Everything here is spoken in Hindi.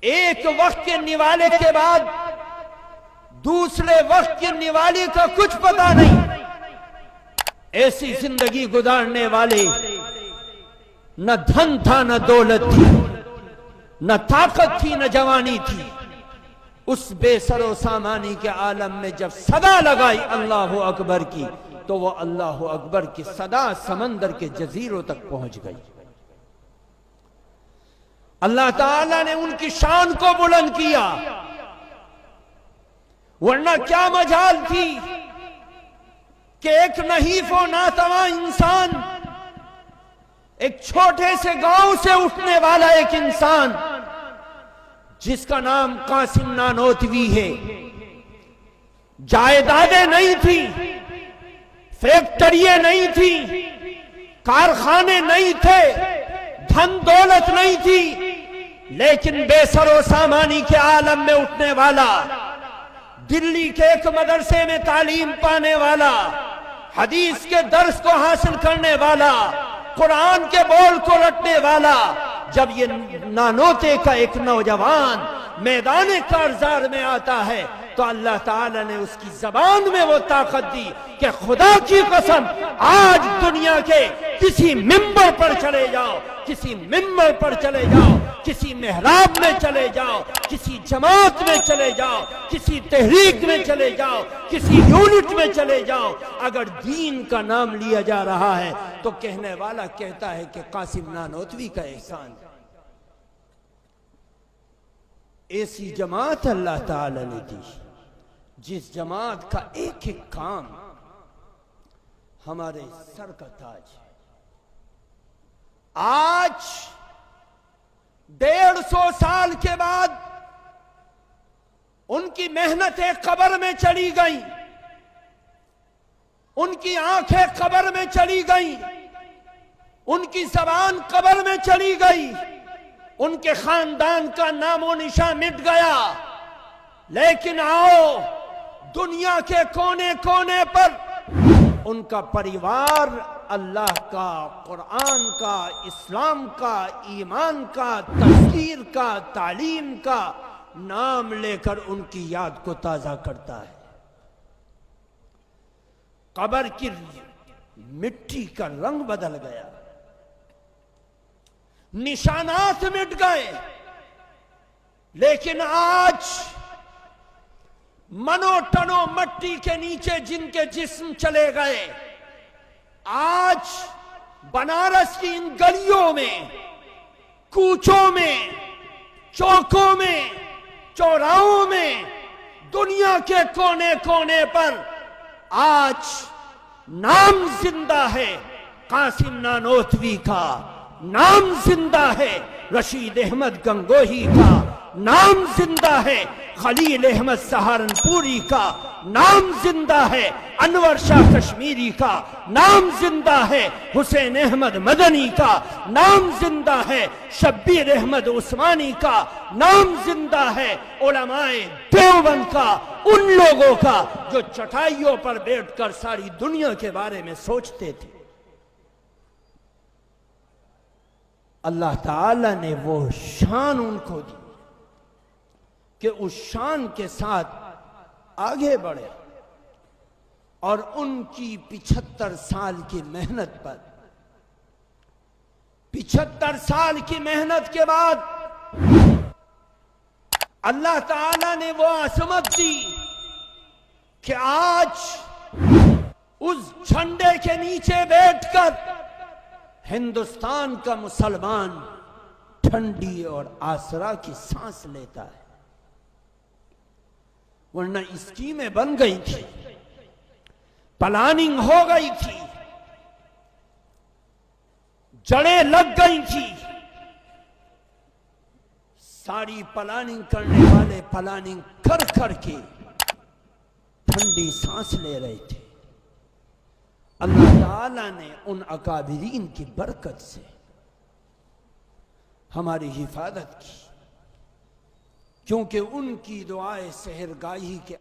एक वक्त के निवाले के बाद दूसरे वक्त के निवाले का कुछ पता नहीं। ऐसी जिंदगी गुजारने वाले, न धन था न दौलत थी, न ताकत थी न जवानी थी। उस बेसरो सामानी के आलम में जब सदा लगाई अल्लाह अकबर की, तो वो अल्लाह अकबर की सदा समंदर के जजीरों तक पहुंच गई। अल्लाह ताला ने उनकी शान को बुलंद किया, वरना क्या मजाल थी कि एक नहीफ और नातवा इंसान, एक छोटे से गांव से उठने वाला एक इंसान जिसका नाम कासिम नानोतवी है, जायदादें नहीं थी, फैक्ट्रियां नहीं थी, कारखाने नहीं थे, धन दौलत नहीं थी, लेकिन बेसरो सामानी के आलम में उठने वाला, दिल्ली के एक मदरसे में तालीम पाने वाला, हदीस के दर्स को हासिल करने वाला, कुरान के बोल को रटने वाला, जब ये नानोते का एक नौजवान मैदान कारजार में आता है, तो अल्लाह ताला ने उसकी जबान में वो ताकत दी कि खुदा की कसम, आज दुनिया के किसी मिंबर पर चले जाओ, किसी मिंबर पर चले जाओ, किसी मेहराब में चले जाओ, किसी जमात में चले जाओ, किसी तहरीक में चले जाओ, किसी यूनिट में चले जाओ, अगर दीन का नाम लिया जा रहा है तो कहने वाला कहता है कि कासिम नानोतवी का एहसान। ऐसी जमात अल्लाह ताला ने दी, जिस जमात का एक एक काम हमारे सर का ताज है। आज 150 साल के बाद उनकी मेहनतें कब्र में चली गई, उनकी आंखें कब्र में चली गई, उनकी जबान कब्र में चली गई, उनके खानदान का नामो निशान मिट गया। लेकिन आओ, दुनिया के कोने कोने पर उनका परिवार अल्लाह का, कुरान का, इस्लाम का, ईमान का, तस्कीर का, तालीम का नाम लेकर उनकी याद को ताजा करता है। कब्र की मिट्टी का रंग बदल गया, निशानात मिट गए, लेकिन आज मनो टनो मट्टी के नीचे जिनके जिस्म चले गए, आज बनारस की इन गलियों में, कूचों में, चौकों में, चौराहों में, दुनिया के कोने कोने पर आज नाम जिंदा है कासिम नानोतवी का, नाम जिंदा है रशीद अहमद गंगोही का, नाम जिंदा है खलील अहमद सहारनपुरी का, नाम जिंदा है अनवर शाह कश्मीरी का, नाम जिंदा है हुसैन अहमद मदनी का, नाम जिंदा है शब्बीर अहमद उस्मानी का, नाम जिंदा है उलमाए देवबंद का, उन लोगों का जो चटाइयों पर बैठकर सारी दुनिया के बारे में सोचते थे। अल्लाह ताला ने वो शान उनको दी कि उस शान के साथ आगे बढ़े, और उनकी 75 साल की मेहनत पर, 75 साल की मेहनत के बाद अल्लाह ताला ने वो असमत दी कि आज उस झंडे के नीचे बैठकर हिंदुस्तान का मुसलमान ठंडी और आसरा की सांस लेता है। वरना स्कीमें बन गई थी, प्लानिंग हो गई थी, जड़ें लग गई थी, सारी प्लानिंग करने वाले प्लानिंग कर करके ठंडी सांस ले रहे थे। अल्लाह ताला ने उन अकाबिरीन की बरकत से हमारी हिफाजत की, क्योंकि उनकी दुआए सहरगाही के